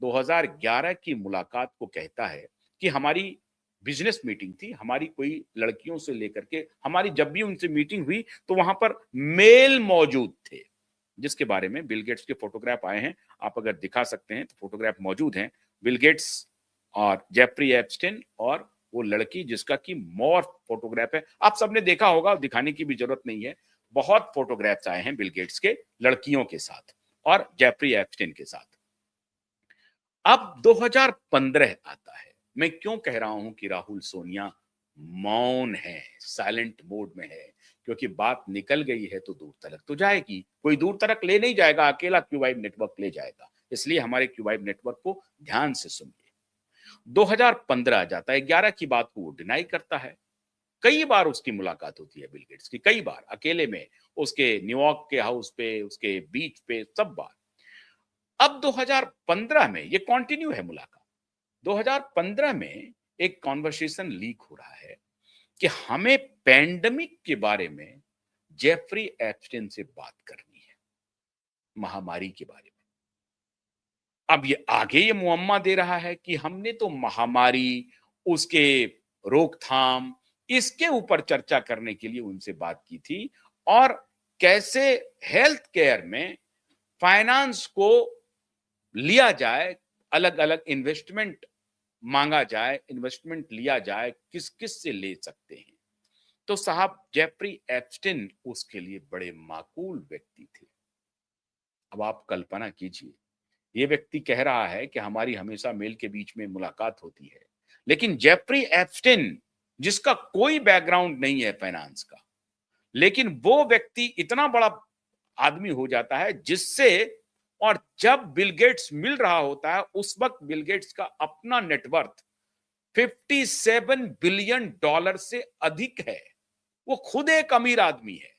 2011 की मुलाकात को कहता है कि हमारी बिजनेस मीटिंग थी, हमारी कोई लड़कियों से लेकर के हमारी जब भी उनसे मीटिंग हुई तो वहां पर मेल मौजूद थे, जिसके बारे में बिल गेट्स के फोटोग्राफ आए हैं। आप अगर दिखा सकते हैं तो फोटोग्राफ मौजूद हैं, बिल गेट्स और जेफरी एप्स्टेन और वो लड़की जिसका कि मॉर्फ फोटोग्राफ है। आप सबने देखा होगा, दिखाने की भी जरूरत नहीं है। बहुत फोटोग्राफ्स आए हैं बिल गेट्स के लड़कियों के साथ और जेफरी एप्स्टेन के साथ। अब 2015 आता है। मैं क्यों कह रहा हूं कि राहुल सोनिया मौन है, साइलेंट मोड में है? क्योंकि बात निकल गई है तो दूर तलक तो जाएगी। कोई दूर तलक ले नहीं जाएगा, अकेला क्यूबाइब नेटवर्क ले जाएगा। इसलिए हमारे क्यूबाइब नेटवर्क को ध्यान से सुनिए। 2015 आ जाता है, 11 की बात को वो डिनाई करता है। कई बार उसकी मुलाकात होती है बिल गेट्स की, कई बार अकेले में, उसके न्यूयॉर्क के हाउस पे, उसके बीच पे, सब बार। अब 2015 में ये कंटिन्यू है मुलाकात। 2015 में एक कॉन्वर्सेशन लीक हो रहा है कि हमें पैंडेमिक के बारे में जेफरी एप्स्टेन से बात करनी है, महामारी के बारे में। अब ये आगे ये मुअम्मा दे रहा है कि हमने तो महामारी, उसके रोकथाम, इसके ऊपर चर्चा करने के लिए उनसे बात की थी और कैसे हेल्थ केयर में फाइनेंस को लिया जाए, अलग अलग इन्वेस्टमेंट मांगा जाए, इन्वेस्टमेंट लिया जाए, किस किस से ले सकते हैं। तो साहब जेफरी एप्स्टेन उसके लिए बड़े माकूल व्यक्ति थे। अब आप कल्पना कीजिए, ये व्यक्ति कह रहा है कि हमारी हमेशा मेल के बीच में मुलाकात होती है, लेकिन जेफरी एप्स्टेन जिसका कोई बैकग्राउंड नहीं है फाइनेंस का, लेकिन वो व्यक्ति इतना बड़ा आदमी हो जाता है जिससे, और जब बिल गेट्स मिल रहा होता है उस वक्त बिल गेट्स का अपना नेटवर्थ 57 बिलियन डॉलर से अधिक है। वो खुद एक अमीर आदमी है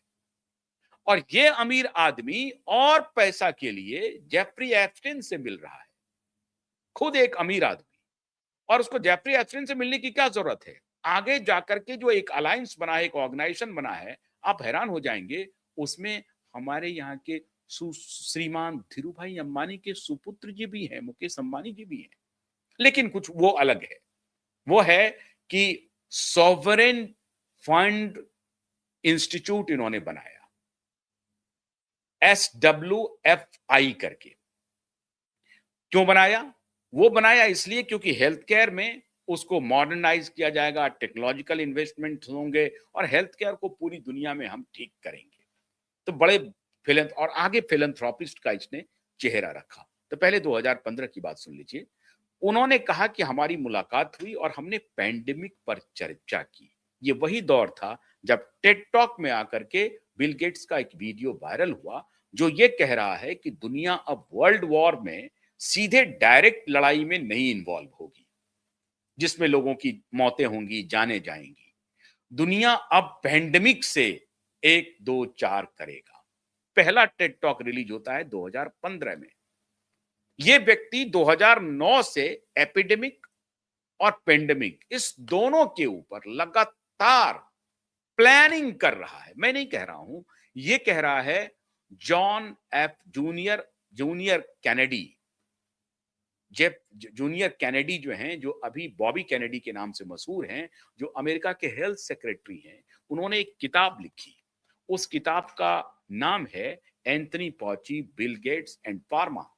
और ये अमीर आदमी और पैसा के लिए जेफरी एप्स्टेन से मिल रहा है। खुद एक अमीर आदमी, और उसको जेफरी एप्स्टेन से मिलने की क्या जरूरत है? आगे जाकर के जो एक अलायंस बना है, एक ऑर्गेनाइजेशन बना है, आप हैरान हो जाएंगे। उसमें हमारे यहाँ के श्रीमान धीरू भाई अंबानी के सुपुत्र जी भी हैं, मुकेश अंबानी जी भी हैं। लेकिन कुछ वो अलग है, वो है कि सॉवरेन फंड इंस्टीट्यूट इन्होंने बनाया, SWFI करके। क्यों बनाया? वो बनाया इसलिए क्योंकि हेल्थ केयर में उसको मॉडर्नाइज किया जाएगा, टेक्नोलॉजिकल इन्वेस्टमेंट होंगे और हेल्थ केयर को पूरी दुनिया में हम ठीक करेंगे। तो बड़े और आगे फिलैंथ्रोपिस्ट का इसने चेहरा रखा। तो पहले 2015 की बात सुन लीजिए। उन्होंने कहा कि हमारी मुलाकात हुई और हमने पैंडेमिक पर चर्चा की। ये वही दौर था जब टेड टॉक में आकर के बिल गेट्स का एक वीडियो वायरल हुआ जो ये कह रहा है कि दुनिया अब वर्ल्ड वॉर में सीधे डायरेक्ट लड़ाई में नहीं इन्वॉल्व होगी, जिसमें लोगों की मौतें होंगी, जाने जाएंगी। दुनिया अब पैंडेमिक से 1 2 4 करेगा। पहला टेड टॉक रिलीज होता है 2015 में। यह व्यक्ति 2009 से एपिडेमिक और पेंडेमिक इस दोनों के ऊपर लगातार प्लानिंग कर रहा है। मैं नहीं कह रहा हूं, यह कह रहा है John F junior Kennedy. Jeff junior Kennedy जो हैं, जो अभी बॉबी कैनेडी के नाम से मशहूर हैं, जो अमेरिका के हेल्थ सेक्रेटरी हैं, उन्होंने एक किताब लिखी। उस किताब का नाम है Anthony Fauci, Bill Gates and pharma,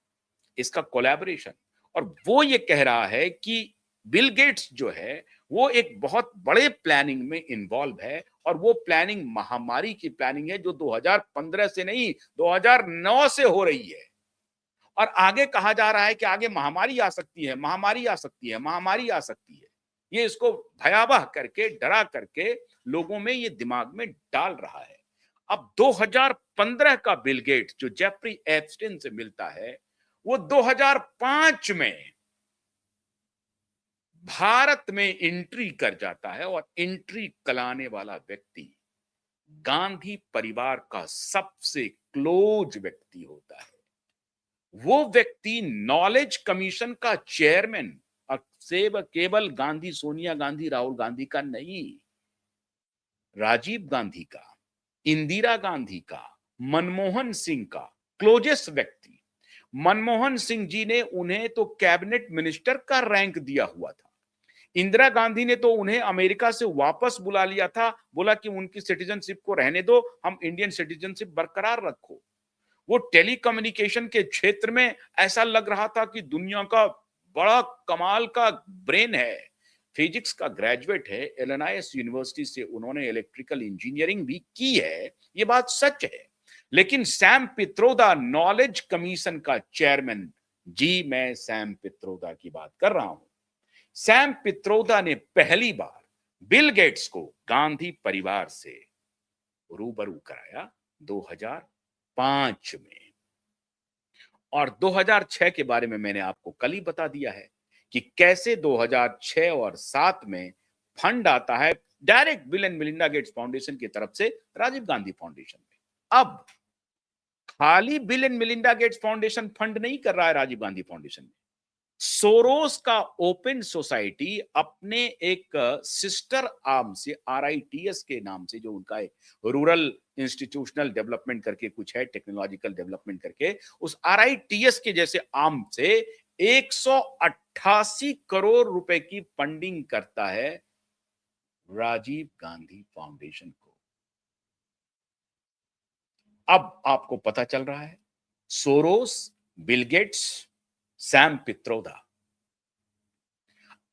इसका कोलैबोरेशन। और वो ये कह रहा है कि बिल गेट्स जो है वो एक बहुत बड़े प्लानिंग में इन्वॉल्व है, और वो प्लानिंग महामारी की प्लानिंग है जो 2015 से नहीं 2009 से हो रही है। और आगे कहा जा रहा है कि आगे महामारी आ सकती है, महामारी आ सकती है, महामारी आ सकती है। ये इसको भयावह करके, डरा करके लोगों में ये दिमाग में डाल रहा है। अब 2015 का बिल गेट्स जो जेफरी एप्स्टेन से मिलता है, वो 2005 में भारत में एंट्री कर जाता है, और एंट्री कराने वाला व्यक्ति गांधी परिवार का सबसे क्लोज व्यक्ति होता है। वो व्यक्ति नॉलेज कमीशन का चेयरमैन, और सेव केवल गांधी, सोनिया गांधी, राहुल गांधी का नहीं, राजीव गांधी का, इंदिरा गांधी का, मनमोहन सिंह का क्लोजेस्ट व्यक्ति। मनमोहन सिंह जी ने उन्हें तो कैबिनेट मिनिस्टर का रैंक दिया हुआ था। इंदिरा गांधी ने तो उन्हें अमेरिका से वापस बुला लिया था, बोला कि उनकी सिटीजनशिप को रहने दो, हम इंडियन सिटीजनशिप बरकरार रखो। वो टेलीकम्युनिकेशन के क्षेत्र में ऐसा लग रहा था कि दुनिया का बड़ा कमाल का ब्रेन है। फिजिक्स का ग्रेजुएट है, इलिनॉइस यूनिवर्सिटी से उन्होंने इलेक्ट्रिकल इंजीनियरिंग भी की है, ये बात सच है। लेकिन सैम पित्रोदा नॉलेज कमीशन का चेयरमैन, जी मैं सैम पित्रोदा की बात कर रहा हूं। सैम पित्रोदा ने पहली बार बिल गेट्स को गांधी परिवार से रूबरू कराया 2005 में। और 2006 के बारे में मैंने आपको कल ही बता दिया है कि कैसे 2006 और 7 में फंड आता है direct bill and Melinda Gates foundation की तरफ से राजीव गांधी फाउंडेशन में। अब खाली bill and Melinda Gates foundation fund नहीं कर रहा है राजीव गांधी फाउंडेशन में, सोरोस का ओपन सोसाइटी अपने एक सिस्टर आर्म से RITS के नाम से, जो उनका है रूरल इंस्टीट्यूशनल डेवलपमेंट करके कुछ है, टेक्नोलॉजिकल डेवलपमेंट करके, उस RITS के जैसे आर्म से 188 करोड़ रुपए की फंडिंग करता है राजीव गांधी फाउंडेशन को। अब आपको पता चल रहा है, Soros, Bill Gates, Sam Pitroda.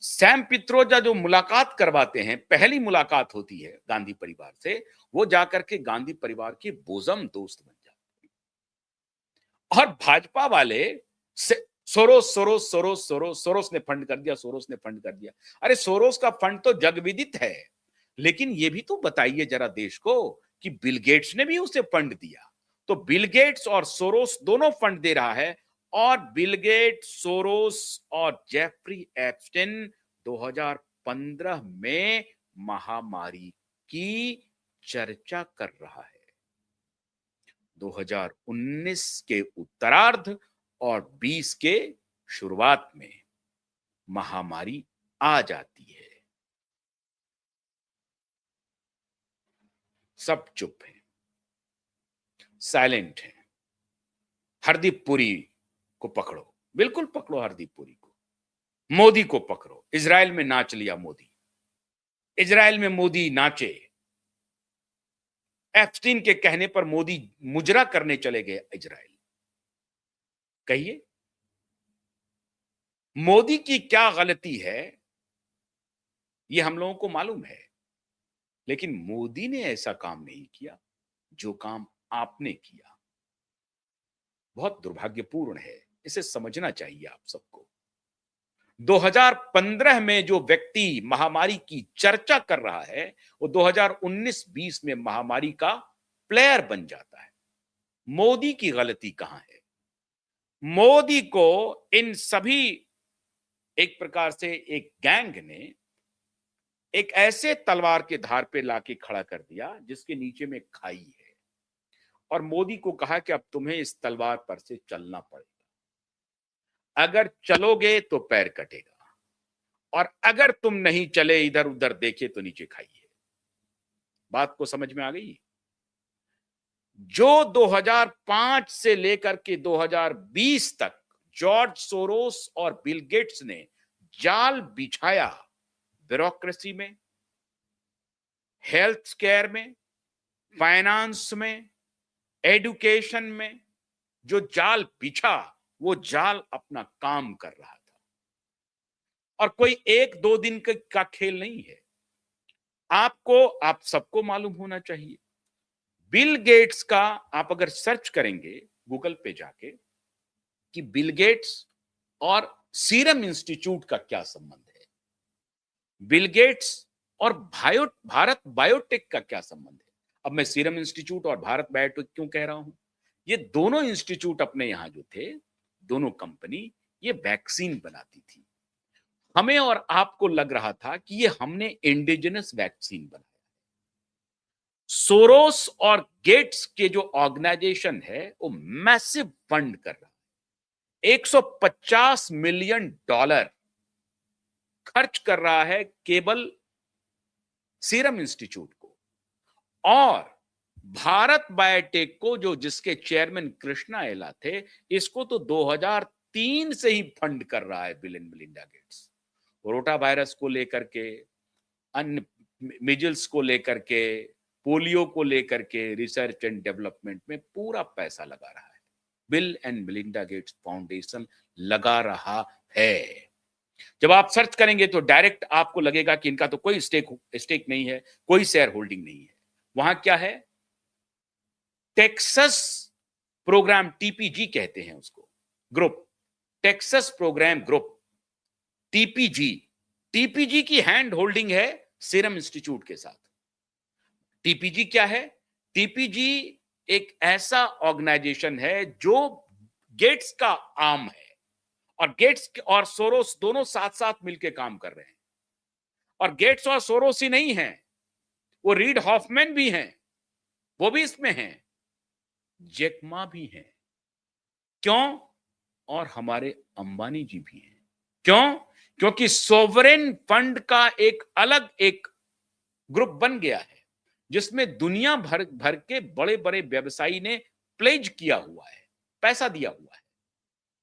Sam Pitroda जो मुलाकात करवाते हैं, पहली मुलाकात होती है गांधी परिवार से, वो जाकर के गांधी परिवार के बोजम दोस्त बन जाते हैं। और भाजपा वाले Soros Soros Soros Soros Soros ने फंड कर दिया, सोरोस ने फंड कर दिया। अरे सोरोस का फंड तो जगविदित है, लेकिन ये भी तो बताइए जरा देश को कि बिल गेट्स ने भी उसे फंड दिया। तो बिल गेट्स और सोरोस दोनों फंड दे रहा है, और बिल गेट्स, सोरोस और जेफरी एप्स्टेन 2015 में महामारी की चर्चा कर रहा है। 2019 के उत्तरार्ध और 20 के शुरुआत में महामारी आ जाती है। सब चुप है, साइलेंट है। हरदीप पुरी को पकड़ो, बिल्कुल पकड़ो हरदीप पुरी को, मोदी को पकड़ो। इजराइल में नाच लिया मोदी, इजराइल में मोदी नाचे। एप्स्टीन के कहने पर मोदी मुजरा करने चले गए इजराइल। कहिए मोदी की क्या गलती है, यह हम लोगों को मालूम है, लेकिन मोदी ने ऐसा काम नहीं किया जो काम आपने किया। बहुत दुर्भाग्यपूर्ण है, इसे समझना चाहिए आप सबको। 2015 में जो व्यक्ति महामारी की चर्चा कर रहा है, वो 2019-20 में महामारी का प्लेयर बन जाता है। मोदी की गलती कहां है? मोदी को इन सभी, एक प्रकार से एक गैंग ने एक ऐसे तलवार के धार पे लाके खड़ा कर दिया जिसके नीचे में खाई है, और मोदी को कहा कि अब तुम्हें इस तलवार पर से चलना पड़ेगा। अगर चलोगे तो पैर कटेगा, और अगर तुम नहीं चले, इधर उधर देखे तो नीचे खाइए। बात को समझ में आ गई? जो 2005 से लेकर के 2020 तक जॉर्ज सोरोस और बिल गेट्स ने जाल बिछाया, ब्यूरोक्रेसी में, हेल्थ केयर में, फाइनेंस में, एजुकेशन में, जो जाल बिछा, वो जाल अपना काम कर रहा था। और कोई एक दो दिन का खेल नहीं है। आपको, आप सबको मालूम होना चाहिए, बिल गेट्स का आप अगर सर्च करेंगे गूगल पे जाके कि बिल गेट्स और सीरम इंस्टीट्यूट का क्या संबंध है, बिल गेट्स और भारत बायोटेक का क्या संबंध है। अब मैं सीरम इंस्टीट्यूट और भारत बायोटेक क्यों कह रहा हूं? ये दोनों इंस्टीट्यूट अपने यहां जो थे, दोनों कंपनी, ये वैक्सीन बनाती थी। हमें और आपको लग रहा था कि ये हमने इंडिजिनस वैक्सीन बनाया। सोरोस और गेट्स के जो ऑर्गेनाइजेशन है, वो मैसिव फंड कर रहा है। $150 मिलियन खर्च कर रहा है केवल सीरम इंस्टीट्यूट को, और भारत बायोटेक को जो जिसके चेयरमैन कृष्णा एला थे, इसको तो 2003 से ही फंड कर रहा है bill and Melinda Gates. Rota virus को लेकर के, अन्य मिजल्स को लेकर के, पोलियो को लेकर के रिसर्च एंड डेवलपमेंट में पूरा पैसा लगा रहा है। Bill and Melinda Gates foundation लगा रहा है। जब आप सर्च करेंगे तो डायरेक्ट आपको लगेगा कि इनका तो कोई स्टेक नहीं है, कोई शेयर होल्डिंग नहीं है। वहां क्या है? टेक्सास प्रोग्राम, टीपीजी कहते हैं उसको, group, Texas program group, TPG. TPG की हैंड होल्डिंग है सीरम इंस्टीट्यूट के साथ। टीपीजी क्या है? टीपीजी एक ऐसा ऑर्गेनाइजेशन है जो गेट्स का आर्म है, और गेट्स और सोरोस दोनों साथ साथ मिलकर काम कर रहे हैं। और गेट्स और सोरोस ही नहीं है, वो रीड हॉफमैन भी हैं, वो भी इसमें हैं, जैक भी हैं। क्यों? और हमारे अंबानी जी भी हैं। क्यों? क्योंकि सोवरेन फंड का एक अलग एक ग्रुप बन गया है, जिसमें दुनिया भर के बड़े बड़े व्यवसायी ने प्लेज किया हुआ है, पैसा दिया हुआ है।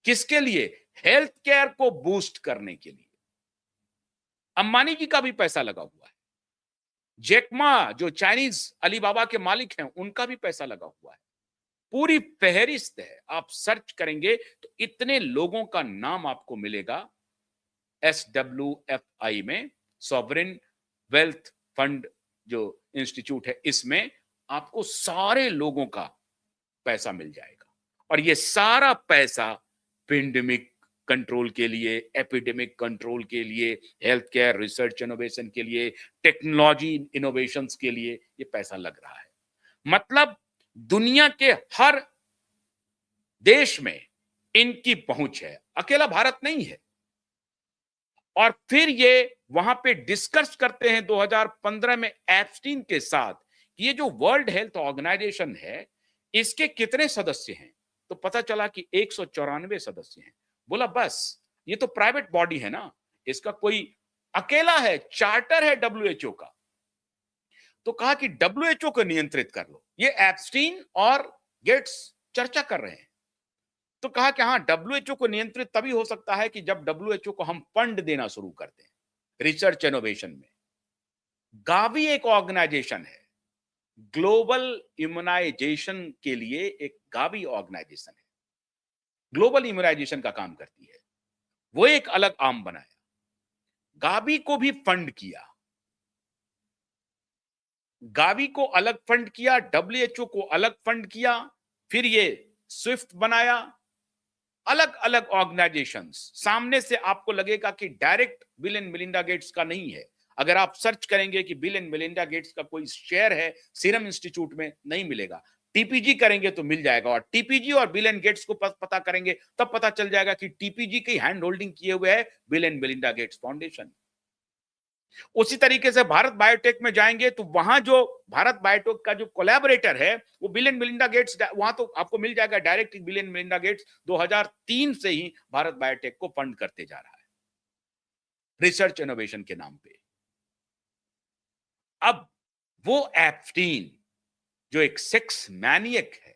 किसके लिए? हेल्थ केयर को बूस्ट करने के लिए। अंबानी जी का भी पैसा लगा हुआ है। जैकमा जो चाइनीज अलीबाबा के मालिक हैं, उनका भी पैसा लगा हुआ है। पूरी फहरिस्त है, आप सर्च करेंगे तो इतने लोगों का नाम आपको मिलेगा। SWFI में, सॉवरेन वेल्थ फंड जो इंस्टीट्यूट है, इसमें आपको सारे लोगों का पैसा मिल जाएगा। और ये सारा पैसा पेंडेमिक कंट्रोल के लिए, एपिडेमिक कंट्रोल के लिए, हेल्थ केयर रिसर्च इनोवेशन के लिए, टेक्नोलॉजी इनोवेशंस के लिए ये पैसा लग रहा है। मतलब दुनिया के हर देश में इनकी पहुंच है, अकेला भारत नहीं है। और फिर ये वहां पे डिस्कस करते हैं 2015 में एप्स्टीन के साथ कि ये जो वर्ल्ड हेल्थ ऑर्गेनाइजेशन है, इसके कितने सदस्य हैं। तो पता चला कि 194 सदस्य हैं। बोला बस ये तो प्राइवेट बॉडी है ना, इसका कोई अकेला है, चार्टर है डब्ल्यूएचओ का। तो कहा कि डब्ल्यूएचओ को नियंत्रित कर लो। ये एप्स्टीन और गेट्स चर्चा कर रहे हैं। तो कहा कि हाँ, डब्ल्यूएचओ को नियंत्रित तभी हो सकता है कि जब डब्ल्यूएचओ को हम फंड देना शुरू करते हैं रिसर्च इनोवेशन में। गावी एक ऑर्गेनाइजेशन है, ग्लोबल इम्यूनाइजेशन के लिए एक गावी ऑर्गेनाइजेशन है, ग्लोबल इम्यूनाइजेशन का काम करती है। वो एक अलग आर्म बनाया, गावी को भी फंड किया, गावी को अलग फंड किया, डब्ल्यूएचओ को अलग फंड किया, फिर ये स्विफ्ट बनाया। अलग अलग ऑर्गेनाइजेशंस, सामने से आपको लगेगा कि direct bill and Melinda Gates का नहीं है। अगर आप सर्च करेंगे कि बिल एंड मेलिंडा गेट्स का कोई शेयर है सीरम इंस्टीट्यूट में, नहीं मिलेगा। टीपीजी करेंगे तो मिल जाएगा, और टीपीजी और बिल एंड गेट्स को पता करेंगे तब पता चल जाएगा कि टीपीजी की हैंड होल्डिंग किए हुए है bill and Melinda Gates foundation. उसी तरीके से भारत बायोटेक में जाएंगे तो वहां जो भारत बायोटेक का जो कोलैबोरेटर है वो बिल एंड मेलिंडा गेट्स, वहां तो आपको मिल जाएगा direct bill and Melinda Gates 2003 से ही भारत बायोटेक को फंड करते जा रहा है रिसर्च इनोवेशन के नाम पे। अब वो एप्स्टीन जो एक सेक्स मैनियक है,